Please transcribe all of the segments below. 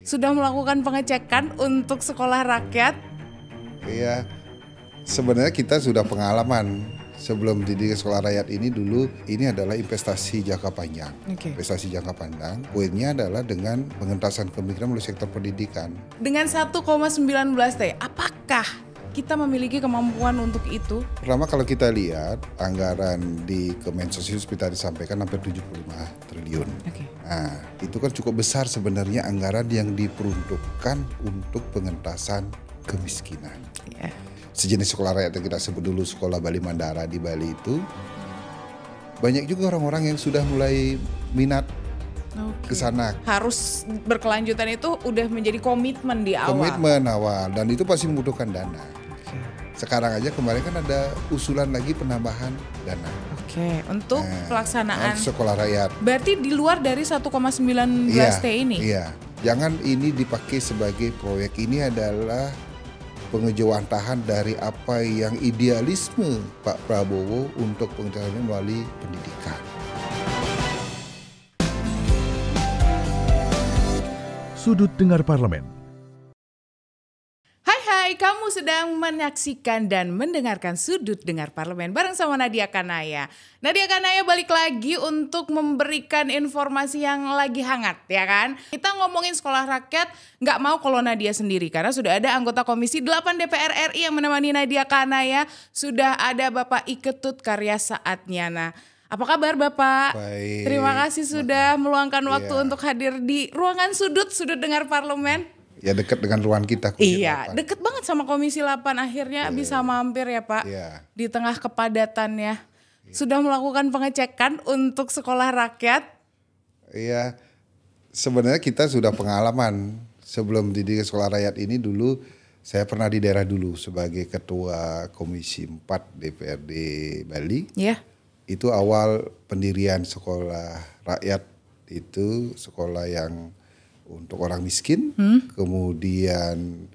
sudah melakukan pengecekan untuk sekolah rakyat? Iya, sebenarnya kita sudah pengalaman sebelum dididik sekolah rakyat ini dulu, ini adalah investasi jangka panjang. Investasi jangka panjang, poinnya adalah dengan pengentasan kemiskinan melalui sektor pendidikan. Dengan 1,19 T, apakah kita memiliki kemampuan untuk itu? Pertama kalau kita lihat anggaran di Kemensos seperti tadi disampaikan hampir 75 triliun. Nah, itu kan cukup besar sebenarnya anggaran yang diperuntukkan untuk pengentasan kemiskinan. Sejenis sekolah rakyat yang kita sebut dulu sekolah Bali Mandara di Bali itu, banyak juga orang-orang yang sudah mulai minat ke sana. Harus berkelanjutan itu udah menjadi komitmen di awal. Komitmen awal, dan itu pasti membutuhkan dana. Sekarang aja kemarin kan ada usulan lagi penambahan dana. Untuk pelaksanaan sekolah rakyat. Berarti di luar dari 1,19 T ini? Iya, jangan ini dipakai sebagai proyek, ini adalah pengejawantahan dari apa yang idealisme Pak Prabowo untuk pengentasan melalui pendidikan. Sudut Dengar Parlemen. Hai, kamu sedang menyaksikan dan mendengarkan Sudut Dengar Parlemen bareng sama Nadia Kanaya. Nadia Kanaya balik lagi untuk memberikan informasi yang lagi hangat, ya kan? Kita ngomongin sekolah rakyat, nggak mau kalau Nadia sendiri karena sudah ada anggota Komisi 8 DPR RI yang menemani Nadia Kanaya. Sudah ada Bapak Iketut Karya Saatnyana. Apa kabar Bapak? Baik. Terima kasih sudah meluangkan waktu untuk hadir di ruangan Sudut Dengar Parlemen. Ya dekat dengan ruangan kita. Iya, deket banget sama Komisi 8 akhirnya bisa mampir ya Pak. Di tengah kepadatannya. Sudah melakukan pengecekan untuk sekolah rakyat? Iya, sebenarnya kita sudah pengalaman sebelum dididik sekolah rakyat ini dulu. Saya pernah di daerah dulu sebagai Ketua Komisi 4 DPRD Bali. Itu awal pendirian sekolah rakyat, itu sekolah yang untuk orang miskin, kemudian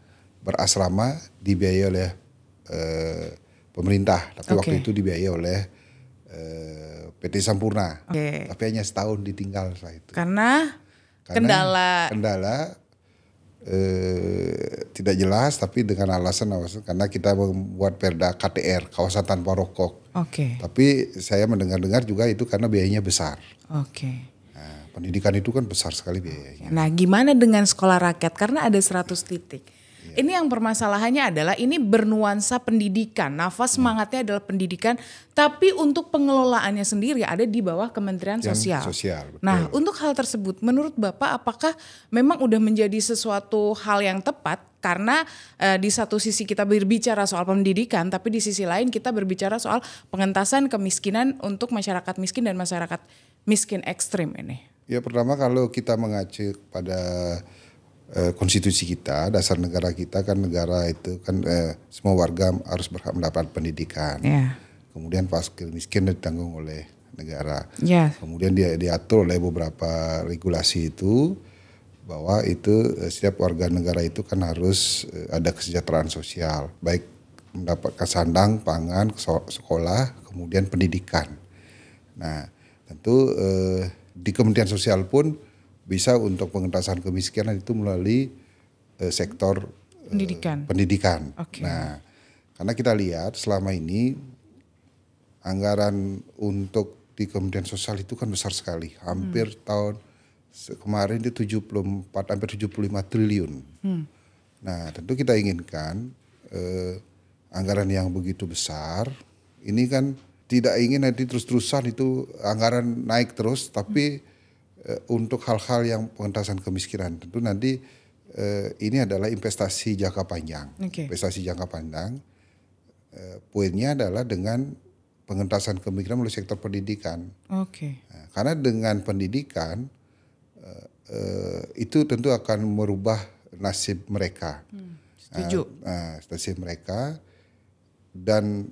berasrama dibiayai oleh pemerintah, tapi waktu itu dibiayai oleh PT Sampurna, tapi hanya setahun ditinggal setelah itu. Karena kendala tidak jelas, tapi dengan alasan karena kita membuat Perda KTR, kawasan tanpa rokok. Tapi saya mendengar-dengar juga itu karena biayanya besar. Pendidikan itu kan besar sekali biayanya. Nah, gimana dengan sekolah rakyat? Karena ada 100 titik. Ini yang permasalahannya adalah ini bernuansa pendidikan. Nafas semangatnya adalah pendidikan, tapi untuk pengelolaannya sendiri ada di bawah Kementerian Sosial. Nah, untuk hal tersebut menurut Bapak apakah memang udah menjadi sesuatu hal yang tepat? Karena di satu sisi kita berbicara soal pendidikan, tapi di sisi lain kita berbicara soal pengentasan kemiskinan untuk masyarakat miskin dan masyarakat miskin ekstrim ini. Ya, pertama kalau kita mengacu pada konstitusi kita, dasar negara kita kan negara itu kan semua warga harus berhak mendapat pendidikan. Kemudian fakir miskin ditanggung oleh negara. Kemudian dia diatur oleh beberapa regulasi itu bahwa itu setiap warga negara itu kan harus ada kesejahteraan sosial, baik mendapatkan sandang, pangan, sekolah, kemudian pendidikan. Nah, tentu di Kementerian Sosial pun bisa untuk pengentasan kemiskinan itu melalui sektor pendidikan. Nah, karena kita lihat selama ini anggaran untuk di Kementerian Sosial itu kan besar sekali, hampir tahun kemarin itu 74 hampir 75 triliun. Nah, tentu kita inginkan anggaran yang begitu besar ini kan tidak ingin nanti terus-terusan itu anggaran naik terus, tapi untuk hal-hal yang pengentasan kemiskinan tentu nanti ini adalah investasi jangka panjang. Investasi jangka panjang, poinnya adalah dengan pengentasan kemiskinan melalui sektor pendidikan. Nah, karena dengan pendidikan itu tentu akan merubah nasib mereka. Nasib mereka dan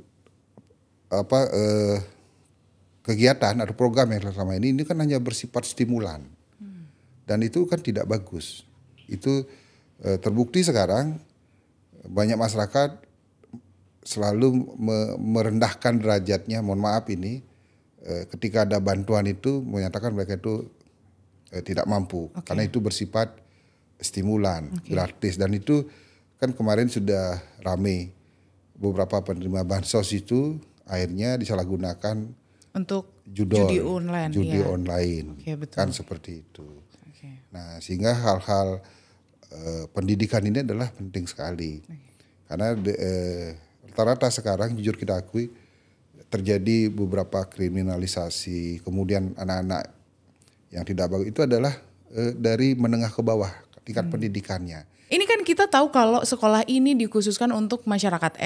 kegiatan atau program yang selama ini kan hanya bersifat stimulan, dan itu kan tidak bagus. Itu terbukti sekarang banyak masyarakat selalu merendahkan derajatnya, mohon maaf ini, ketika ada bantuan itu menyatakan mereka itu tidak mampu, karena itu bersifat stimulan gratis, dan itu kan kemarin sudah rame beberapa penerima bansos itu akhirnya disalahgunakan untuk judi online. Betul. Kan seperti itu. Nah, sehingga hal-hal pendidikan ini adalah penting sekali. Karena rata-rata sekarang jujur kita akui terjadi beberapa kriminalisasi, kemudian anak-anak yang tidak bagus itu adalah dari menengah ke bawah tingkat pendidikannya. Ini kan kita tahu kalau sekolah ini dikhususkan untuk masyarakat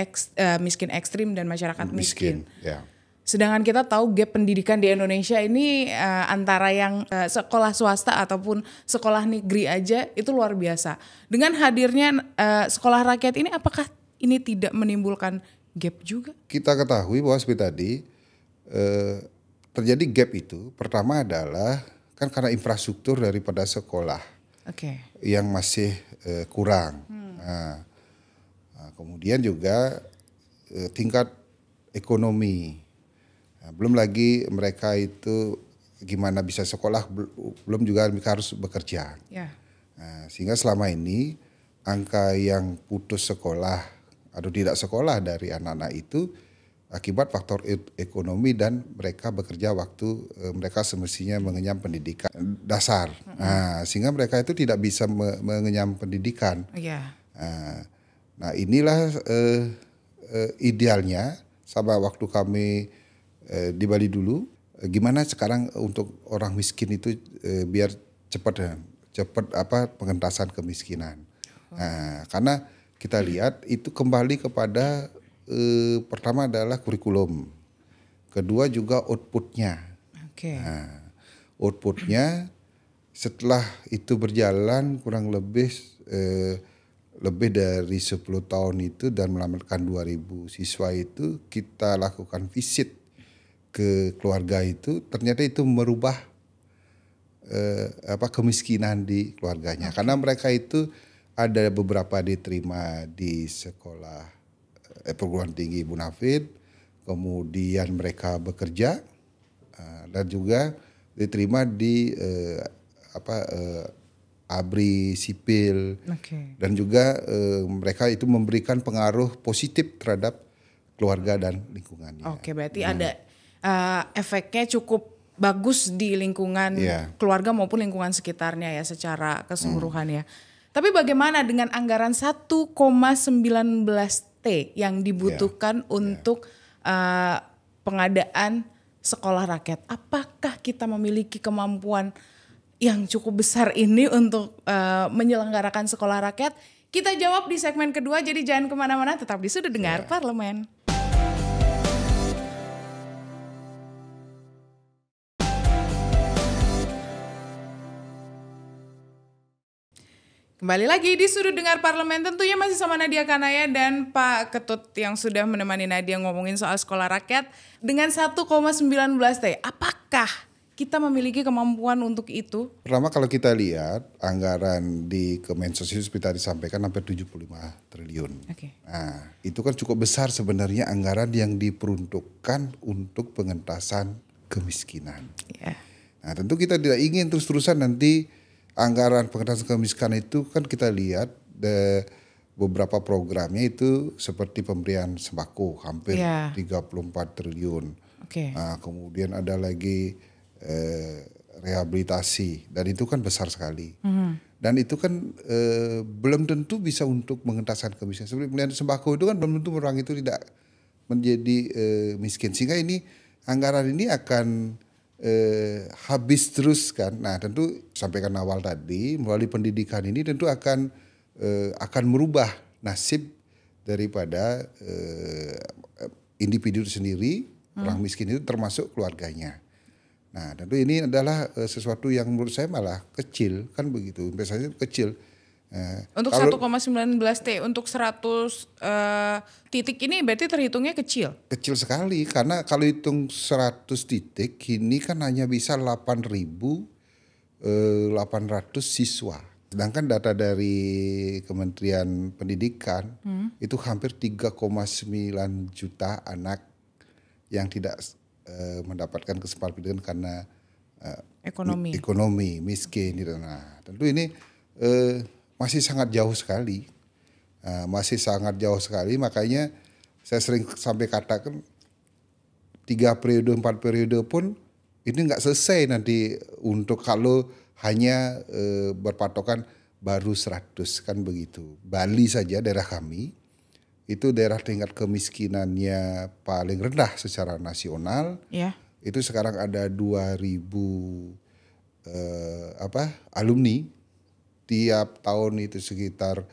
miskin ekstrim dan masyarakat miskin. Ya. Sedangkan kita tahu gap pendidikan di Indonesia ini antara yang sekolah swasta ataupun sekolah negeri aja itu luar biasa. Dengan hadirnya sekolah rakyat ini, apakah ini tidak menimbulkan gap juga? Kita ketahui bahwa seperti tadi terjadi gap itu pertama adalah kan karena infrastruktur daripada sekolah yang masih kurang. Nah, kemudian juga tingkat ekonomi. Nah, belum lagi mereka itu gimana bisa sekolah, belum juga mereka harus bekerja. Nah, sehingga selama ini angka yang putus sekolah atau tidak sekolah dari anak-anak itu akibat faktor ekonomi dan mereka bekerja waktu mereka semestinya mengenyam pendidikan dasar. Nah, sehingga mereka itu tidak bisa mengenyam pendidikan. Nah, inilah idealnya sama waktu kami di Bali dulu, gimana sekarang untuk orang miskin itu biar cepat pengentasan kemiskinan. Nah, karena kita lihat itu kembali kepada pertama adalah kurikulum, kedua juga outputnya. Nah, outputnya setelah itu berjalan kurang lebih dari 10 tahun itu dan melamatkan 2000 siswa itu, kita lakukan visit ke keluarga itu, ternyata itu merubah kemiskinan di keluarganya. Karena mereka itu ada beberapa diterima di sekolah perguruan tinggi Munafid, kemudian mereka bekerja dan juga diterima di ABRI sipil, dan juga mereka itu memberikan pengaruh positif terhadap keluarga dan lingkungannya. Berarti ada efeknya cukup bagus di lingkungan keluarga maupun lingkungan sekitarnya ya secara keseluruhan ya. Tapi bagaimana dengan anggaran 1,19 T yang dibutuhkan untuk pengadaan sekolah rakyat? Apakah kita memiliki kemampuan yang cukup besar ini untuk menyelenggarakan sekolah rakyat? Kita jawab di segmen kedua, jadi jangan kemana-mana, tetap di Sudut Dengar Parlemen. Kembali lagi di Sudut Dengar Parlemen, tentunya masih sama Nadia Kanaya dan Pak Ketut yang sudah menemani Nadia ngomongin soal sekolah rakyat dengan 1,19 T. Apakah kita memiliki kemampuan untuk itu? Pertama, kalau kita lihat anggaran di Kemensos itu seperti tadi disampaikan hampir 75 triliun. Nah, itu kan cukup besar sebenarnya anggaran yang diperuntukkan untuk pengentasan kemiskinan. Nah, tentu kita tidak ingin terus-terusan nanti anggaran pengentasan kemiskinan itu kan kita lihat beberapa programnya itu seperti pemberian sembako hampir 34 triliun. Nah, kemudian ada lagi rehabilitasi, dan itu kan besar sekali. Dan itu kan belum tentu bisa untuk pengentasan kemiskinan. Seperti pemberian sembako itu kan belum tentu orang itu tidak menjadi miskin. Sehingga ini anggaran ini akan habis terus kan. Nah, tentu sampaikan awal tadi melalui pendidikan ini tentu akan merubah nasib daripada individu sendiri, orang miskin itu termasuk keluarganya. Nah, tentu ini adalah sesuatu yang menurut saya malah kecil kan begitu, investasinya kecil. Untuk 1,19 T untuk 100 titik ini berarti terhitungnya kecil? Kecil sekali, karena kalau hitung 100 titik ini kan hanya bisa 8.800 siswa. Sedangkan data dari Kementerian Pendidikan itu hampir 3,9 juta anak yang tidak mendapatkan kesempatan pendidikan karena ekonomi miskin. Nah, tentu ini masih sangat jauh sekali. Masih sangat jauh sekali, makanya saya sering sampai katakan 3 periode 4 periode pun ini nggak selesai nanti untuk kalau hanya berpatokan baru 100 kan begitu. Bali saja daerah kami itu daerah tingkat kemiskinannya paling rendah secara nasional. Yeah. Itu sekarang ada 2.000 alumni. Tiap tahun itu sekitar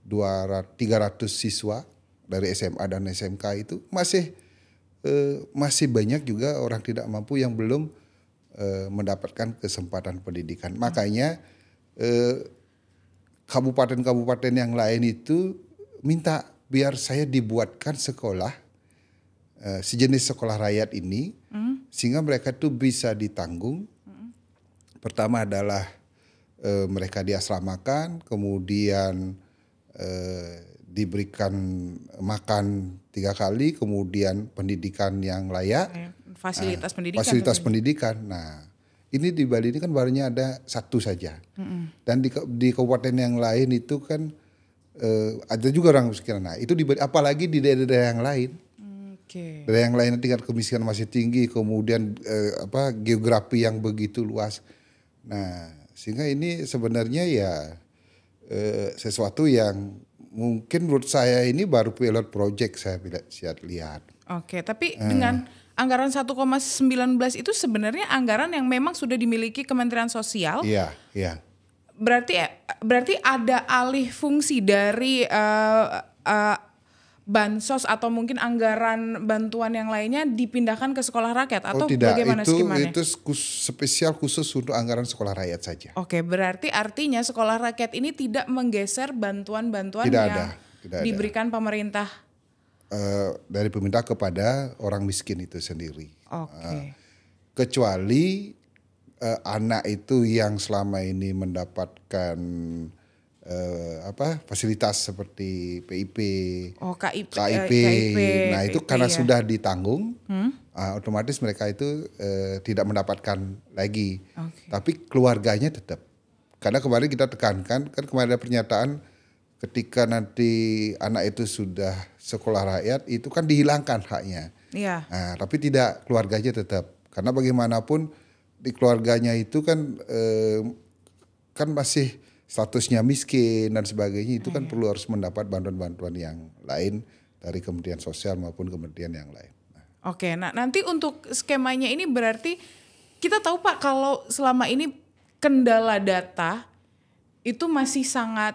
300 siswa dari SMA dan SMK itu masih banyak juga orang tidak mampu yang belum mendapatkan kesempatan pendidikan. Makanya kabupaten-kabupaten yang lain itu minta biar saya dibuatkan sekolah sejenis sekolah rakyat ini sehingga mereka tuh bisa ditanggung. Pertama adalah mereka diasramakan, kemudian diberikan makan 3 kali, kemudian pendidikan yang layak, fasilitas pendidikan. Nah, ini di Bali ini kan barunya ada 1 saja, dan di kabupaten yang lain itu kan ada juga orang miskin. Nah, itu apalagi di daerah-daerah yang lain. Daerah yang lain tingkat kemiskinan masih tinggi, kemudian geografi yang begitu luas. Nah, sehingga ini sebenarnya ya sesuatu yang mungkin menurut saya ini baru pilot project saya lihat. Oke, tapi dengan anggaran 1,19 itu sebenarnya anggaran yang memang sudah dimiliki Kementerian Sosial. Iya. Berarti ada alih fungsi dari bansos atau mungkin anggaran bantuan yang lainnya dipindahkan ke sekolah rakyat atau bagaimana skemanya? Itu spesial khusus untuk anggaran sekolah rakyat saja. Oke, berarti artinya sekolah rakyat ini tidak menggeser bantuan-bantuan yang diberikan pemerintah dari pemerintah kepada orang miskin itu sendiri. Oke. Kecuali anak itu yang selama ini mendapatkan fasilitas seperti PIP, KIP. Nah itu karena sudah ditanggung, otomatis mereka itu tidak mendapatkan lagi. Tapi keluarganya tetap. Karena kemarin kita tekankan, kan kemarin ada pernyataan ketika nanti anak itu sudah sekolah rakyat itu kan dihilangkan haknya. Iya. Nah, tapi tidak, keluarganya tetap. Karena bagaimanapun di keluarganya itu kan masih statusnya miskin dan sebagainya, itu kan perlu harus mendapat bantuan-bantuan yang lain dari Kementerian Sosial maupun kementerian yang lain. Oke, nah nanti untuk skemanya ini berarti kita tahu Pak kalau selama ini kendala data itu masih sangat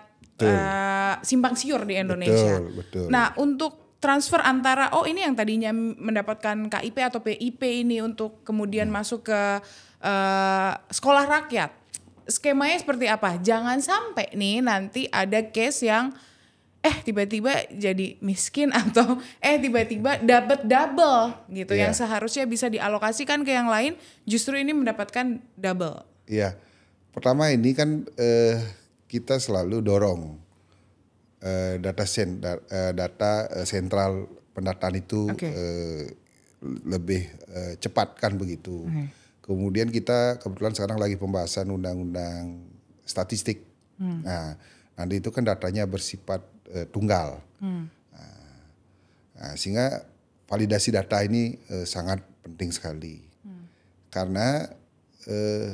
simpang siur di Indonesia. Betul. Nah untuk transfer antara ini yang tadinya mendapatkan KIP atau PIP ini untuk kemudian masuk ke sekolah rakyat. Skemanya seperti apa? Jangan sampai nih nanti ada case yang tiba-tiba jadi miskin atau tiba-tiba dapat double gitu. Yang seharusnya bisa dialokasikan ke yang lain justru ini mendapatkan double. Iya. Pertama ini kan kita selalu dorong data sentral pendataan itu lebih cepat kan begitu. Kemudian kita kebetulan sekarang lagi pembahasan undang-undang statistik. Nah, nanti itu kan datanya bersifat tunggal. Nah, sehingga validasi data ini sangat penting sekali. Karena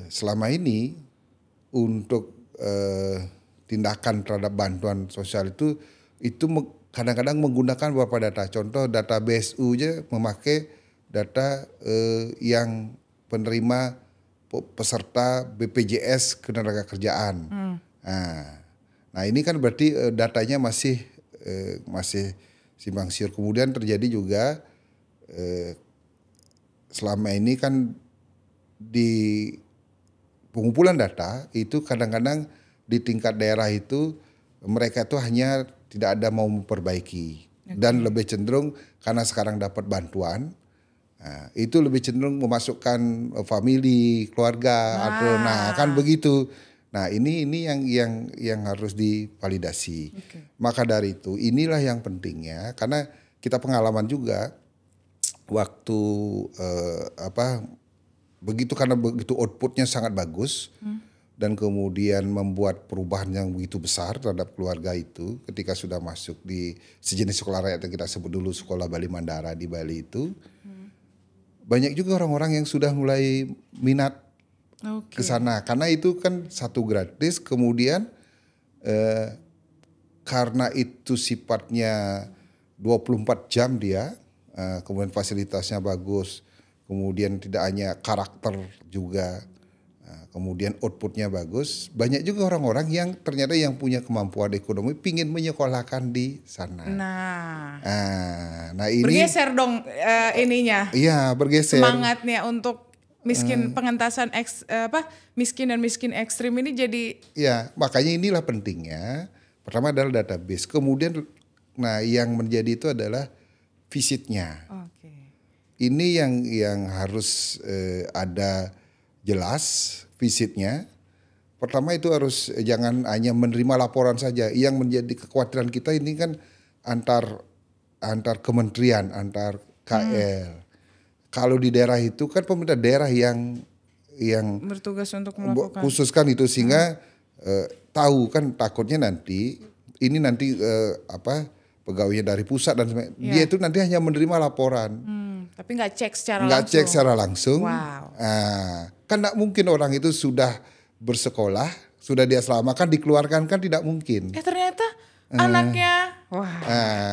selama ini untuk tindakan terhadap bantuan sosial itu kadang-kadang menggunakan beberapa data. Contoh data BSU aja memakai data yang penerima peserta BPJS Ketenagakerjaan. Nah ini kan berarti datanya masih simpang siur. Kemudian terjadi juga selama ini kan di pengumpulan data itu kadang-kadang di tingkat daerah itu mereka itu hanya tidak ada mau memperbaiki dan lebih cenderung karena sekarang dapat bantuan. Nah, itu lebih cenderung memasukkan famili, keluarga atau kan begitu. Nah, ini yang harus divalidasi. Maka dari itu inilah yang pentingnya karena kita pengalaman juga waktu begitu outputnya sangat bagus. dan kemudian membuat perubahan yang begitu besar terhadap keluarga itu ketika sudah masuk di sejenis sekolah rakyat yang kita sebut dulu Sekolah Bali Mandara di Bali itu. Banyak juga orang-orang yang sudah mulai minat ke sana karena itu kan satu gratis, kemudian karena itu sifatnya 24 jam dia, kemudian fasilitasnya bagus, kemudian tidak hanya karakter juga, kemudian outputnya bagus. Banyak juga orang-orang yang ternyata yang punya kemampuan ekonomi pingin menyekolahkan di sana. Nah ini bergeser dong ininya. Iya, bergeser. Semangatnya untuk pengentasan miskin dan miskin ekstrim ini jadi. Ya, makanya inilah pentingnya. Pertama adalah database. Kemudian, nah yang menjadi itu adalah visitnya. Ini yang harus ada jelas visitnya. Pertama itu harus jangan hanya menerima laporan saja. Yang menjadi kekhawatiran kita ini kan antar kementerian, antar KL. Kalau di daerah itu kan pemerintah daerah yang bertugas untuk melakukan khususkan itu sehingga tahu kan takutnya nanti pegawainya dari pusat dan sebagainya. Dia itu nanti hanya menerima laporan. Tapi nggak cek secara langsung. Wow. Kan tidak mungkin orang itu sudah bersekolah, sudah dia selama kan dikeluarkan kan tidak mungkin. Ternyata anaknya,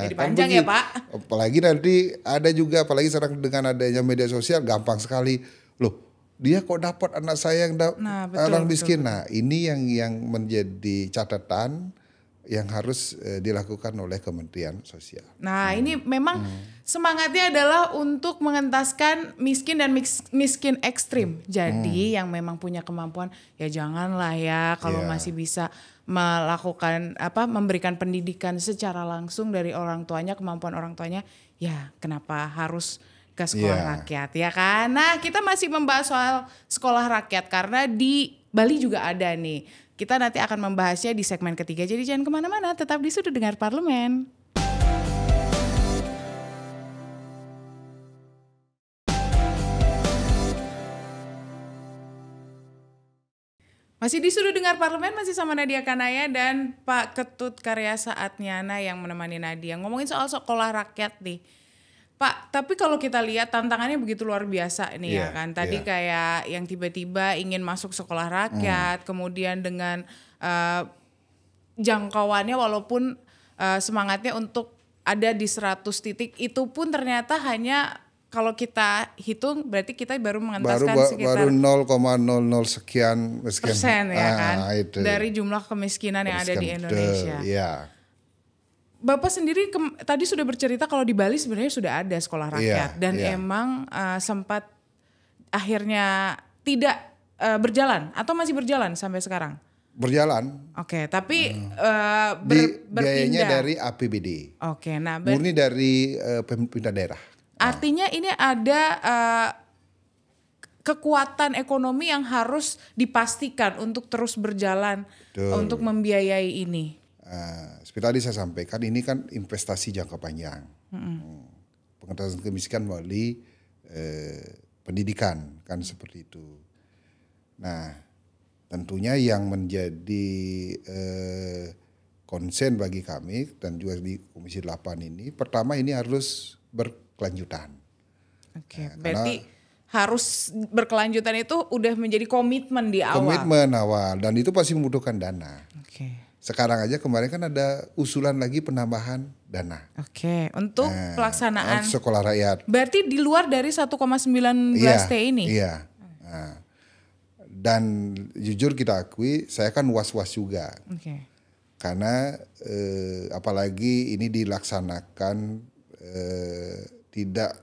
jadi panjang ya Pak. Apalagi nanti ada juga, apalagi sekarang dengan adanya media sosial gampang sekali. Loh, dia kok dapat anak saya yang orang miskin. Nah ini yang menjadi catatan yang harus dilakukan oleh Kementerian Sosial. Nah ini memang semangatnya adalah untuk mengentaskan miskin dan miskin ekstrim. Jadi yang memang punya kemampuan ya janganlah ya kalau masih bisa melakukan memberikan pendidikan secara langsung dari orang tuanya, kemampuan orang tuanya, ya kenapa harus ke sekolah rakyat ya kan? Nah kita masih membahas soal sekolah rakyat karena di Bali juga ada nih. Kita nanti akan membahasnya di segmen ketiga, jadi jangan kemana-mana, tetap di Sudut Dengar Parlemen. Masih di Sudut Dengar Parlemen, masih sama Nadia Kanaya dan Pak Ketut Karya Saatnyana yang menemani Nadia. Ngomongin soal sekolah rakyat nih. Pak, tapi kalau kita lihat tantangannya begitu luar biasa nih ya kan. Tadi kayak yang tiba-tiba ingin masuk sekolah rakyat, kemudian dengan jangkauannya walaupun semangatnya untuk ada di 100 titik, itu pun ternyata hanya kalau kita hitung berarti kita baru mengentaskan sekitar 0,00 sekian persen ya kan dari jumlah kemiskinan yang ada di Indonesia. Bapak sendiri tadi sudah bercerita kalau di Bali sebenarnya sudah ada sekolah rakyat dan emang sempat akhirnya tidak berjalan atau masih berjalan sampai sekarang? Berjalan. Oke, tapi biayanya dari APBD. Oke, nah murni dari pemerintah daerah. Artinya ini ada kekuatan ekonomi yang harus dipastikan untuk terus berjalan. Untuk membiayai ini. Seperti tadi saya sampaikan, ini kan investasi jangka panjang. Pengentasan kemiskinan melalui pendidikan kan seperti itu. Nah, tentunya yang menjadi konsen bagi kami dan juga di Komisi 8 ini, pertama ini harus berkelanjutan. Oke, berarti harus berkelanjutan itu udah menjadi komitmen di awal. Komitmen awal dan itu pasti membutuhkan dana. Oke. Sekarang aja kemarin kan ada usulan lagi penambahan dana. Oke, untuk pelaksanaan sekolah rakyat. Berarti di luar dari 1,19 T ini? Iya. Dan jujur kita akui, saya kan was-was juga. Karena apalagi ini dilaksanakan tidak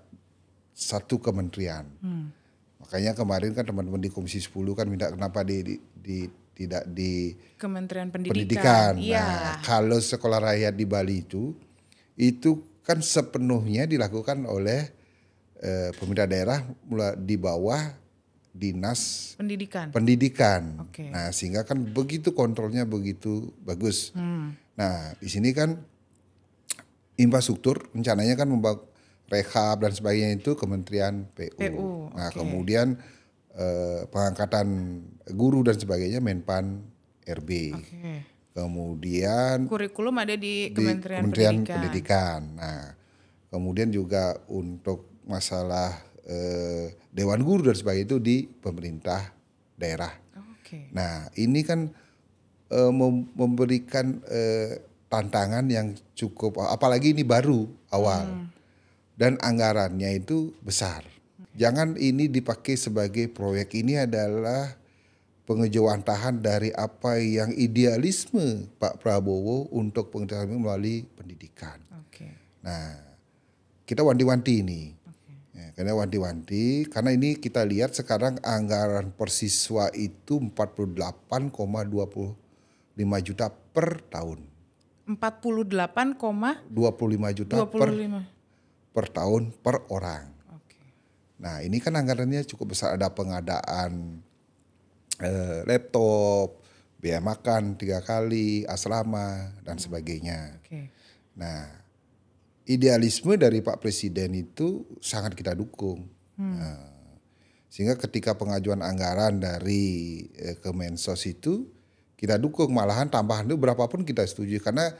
satu kementerian. Makanya kemarin kan teman-teman di Komisi 10 kan minta kenapa tidak di Kementerian Pendidikan. Nah, kalau sekolah rakyat di Bali itu kan sepenuhnya dilakukan oleh pemerintah daerah di bawah Dinas Pendidikan. Nah, sehingga kan begitu kontrolnya begitu bagus. Nah, di sini kan infrastruktur rencananya kan membangun rehab dan sebagainya itu Kementerian PU. Nah, kemudian pengangkatan guru dan sebagainya Menpan RB. Kemudian kurikulum ada di Kementerian Pendidikan. Nah, kemudian juga untuk masalah Dewan Guru dan sebagainya itu di pemerintah daerah. Nah, ini kan memberikan tantangan yang cukup, apalagi ini baru awal dan anggarannya itu besar. Jangan ini dipakai sebagai proyek, ini adalah pengejawantahan dari apa yang idealisme Pak Prabowo untuk pengetahuan melalui pendidikan. Nah, kita wanti-wanti ini. Ya, karena wanti-wanti, karena ini kita lihat sekarang anggaran per siswa itu 48,25 juta per tahun. 48,25 juta per tahun per orang. Nah, ini kan anggarannya cukup besar, ada pengadaan laptop, biaya makan 3 kali, asrama dan sebagainya. Nah, idealisme dari Pak Presiden itu sangat kita dukung. Nah, sehingga ketika pengajuan anggaran dari Kemensos itu kita dukung, malahan tambahan itu berapapun kita setuju karena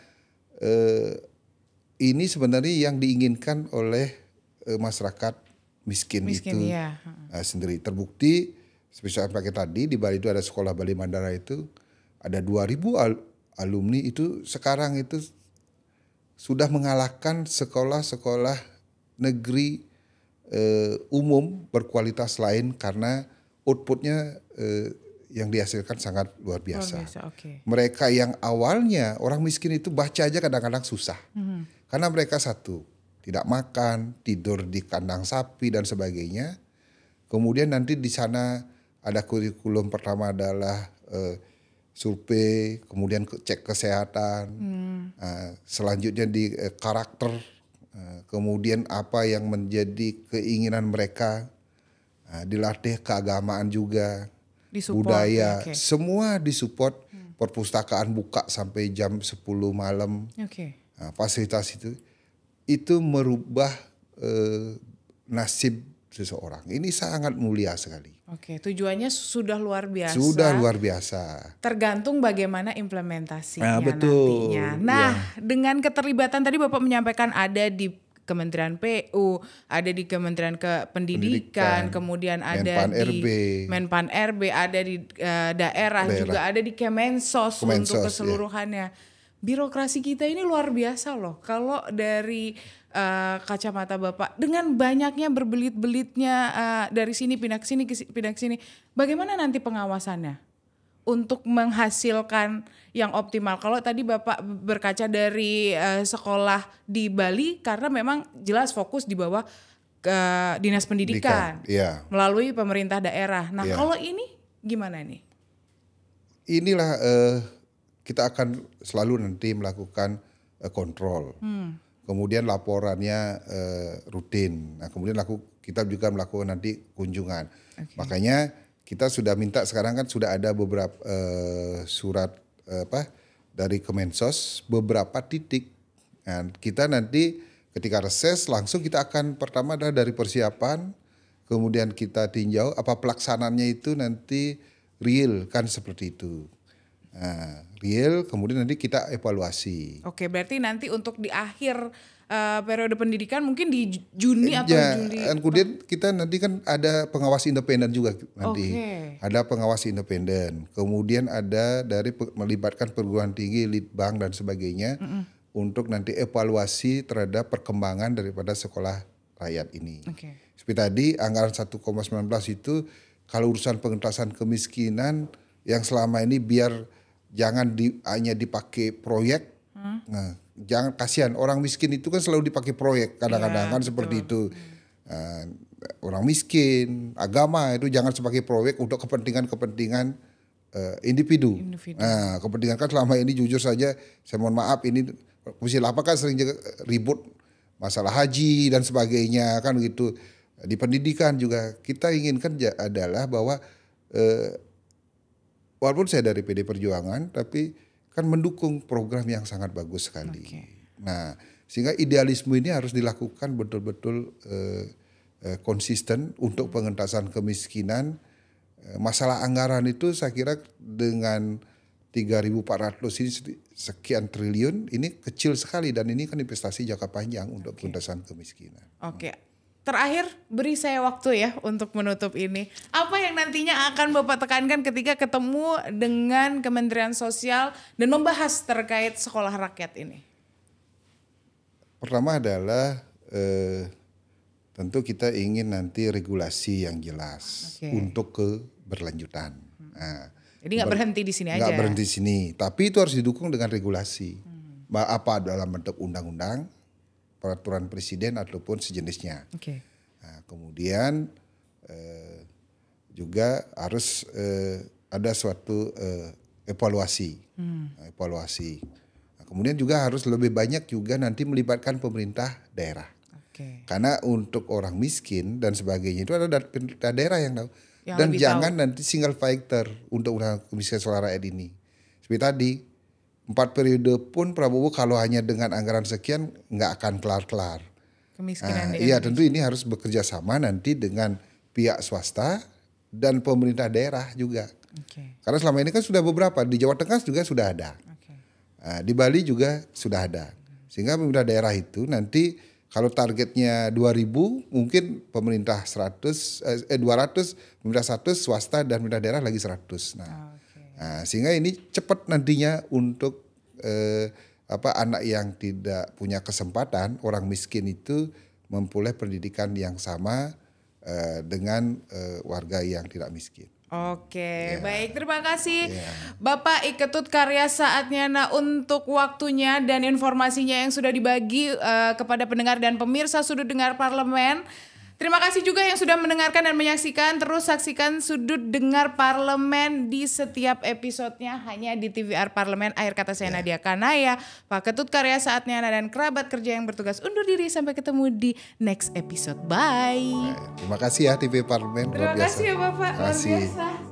ini sebenarnya yang diinginkan oleh masyarakat miskin itu sendiri. Terbukti seperti saya pakai tadi di Bali itu ada sekolah Bali Mandara itu ada 2.000 alumni itu sekarang itu sudah mengalahkan sekolah-sekolah negeri umum berkualitas lain karena outputnya yang dihasilkan sangat luar biasa. Mereka yang awalnya orang miskin itu baca aja kadang-kadang susah karena mereka satu tidak makan, tidur di kandang sapi dan sebagainya. Kemudian nanti di sana ada kurikulum pertama adalah survei, kemudian cek kesehatan, selanjutnya di karakter, kemudian apa yang menjadi keinginan mereka, dilatih keagamaan juga, budaya, semua disupport. Perpustakaan buka sampai jam 10 malam, fasilitas itu merubah nasib seseorang. Ini sangat mulia sekali. Tujuannya sudah luar biasa. Sudah luar biasa. Tergantung bagaimana implementasinya nantinya. Nah, dengan keterlibatan tadi Bapak menyampaikan ada di Kementerian PU, ada di Kementerian Pendidikan, kemudian ada di Menpan RB, ada di daerah, juga ada di Kemensos untuk keseluruhannya. Birokrasi kita ini luar biasa loh. Kalau dari kacamata Bapak, dengan banyaknya berbelit-belitnya dari sini pindah ke sini, pindah ke sini, bagaimana nanti pengawasannya untuk menghasilkan yang optimal? Kalau tadi Bapak berkaca dari sekolah di Bali, karena memang jelas fokus di bawah Dinas Pendidikan melalui pemerintah daerah. Nah, kalau ini gimana nih? Inilah kita akan selalu nanti melakukan kontrol. Kemudian laporannya rutin. Nah, kemudian kita juga melakukan nanti kunjungan. Makanya kita sudah minta, sekarang kan sudah ada beberapa surat dari Kemensos beberapa titik. Nah, kita nanti ketika reses langsung kita akan pertama adalah dari persiapan, kemudian kita tinjau apa pelaksanaannya itu nanti real kan seperti itu. Nah, real, kemudian nanti kita evaluasi. Berarti nanti untuk di akhir periode pendidikan mungkin di Juni atau Juli. Dan kemudian kita nanti kan ada pengawas independen juga nanti. Ada pengawas independen. Kemudian ada dari melibatkan perguruan tinggi, Litbang dan sebagainya untuk nanti evaluasi terhadap perkembangan daripada sekolah rakyat ini. Seperti tadi anggaran 1,19 itu kalau urusan pengentasan kemiskinan yang selama ini biar jangan hanya dipakai proyek. Nah, jangan, kasihan orang miskin itu kan selalu dipakai proyek kadang-kadang kan seperti itu. Orang miskin, agama itu jangan sebagai proyek untuk kepentingan individu. Nah, kepentingan kan selama ini jujur saja, saya mohon maaf ini Komisi 8 kan sering ribut masalah haji dan sebagainya kan gitu. Di pendidikan juga kita inginkan adalah bahwa walaupun saya dari PD Perjuangan, tapi kan mendukung program yang sangat bagus sekali. Nah, sehingga idealisme ini harus dilakukan betul-betul konsisten untuk pengentasan kemiskinan masalah anggaran itu saya kira dengan 3.400 ini sekian triliun ini kecil sekali dan ini kan investasi jangka panjang untuk pengentasan kemiskinan. Oke. Terakhir beri saya waktu ya untuk menutup ini. Apa yang nantinya akan Bapak tekankan ketika ketemu dengan Kementerian Sosial dan membahas terkait sekolah rakyat ini? Pertama adalah tentu kita ingin nanti regulasi yang jelas untuk keberlanjutan. Nah, jadi nggak berhenti di sini aja. Nggak berhenti di sini, tapi itu harus didukung dengan regulasi. Apa dalam bentuk undang-undang, peraturan presiden ataupun sejenisnya. Nah, kemudian juga harus ada suatu evaluasi. Evaluasi. Nah, kemudian juga harus lebih banyak juga nanti melibatkan pemerintah daerah. Karena untuk orang miskin dan sebagainya itu ada pemerintah daerah yang tahu. Dan jangan nanti single fighter untuk kemiskinan suara rakyat ini. Seperti tadi 4 periode pun Prabowo kalau hanya dengan anggaran sekian nggak akan kelar-kelar. Kemiskinan iya tentu ini harus bekerja sama nanti dengan pihak swasta dan pemerintah daerah juga. Karena selama ini kan sudah beberapa, di Jawa Tengah juga sudah ada. Di Bali juga sudah ada. Sehingga pemerintah daerah itu nanti kalau targetnya 2.000 mungkin pemerintah 200, pemerintah 100, swasta dan pemerintah daerah lagi 100. Nah, sehingga ini cepat nantinya untuk anak yang tidak punya kesempatan, orang miskin itu memperoleh pendidikan yang sama dengan warga yang tidak miskin. Baik, terima kasih Bapak Iketut Karya Saatnyana untuk waktunya dan informasinya yang sudah dibagi kepada pendengar dan pemirsa Sudut Dengar Parlemen. Terima kasih juga yang sudah mendengarkan dan menyaksikan. Terus saksikan Sudut Dengar Parlemen di setiap episodenya hanya di TVR Parlemen. Akhir kata saya Nadia Kanaya, Pak Ketut Karya Saatnyana dan kerabat kerja yang bertugas undur diri. Sampai ketemu di next episode. Bye. Terima kasih ya TV Parlemen. Terima kasih ya Bapak. Luar biasa.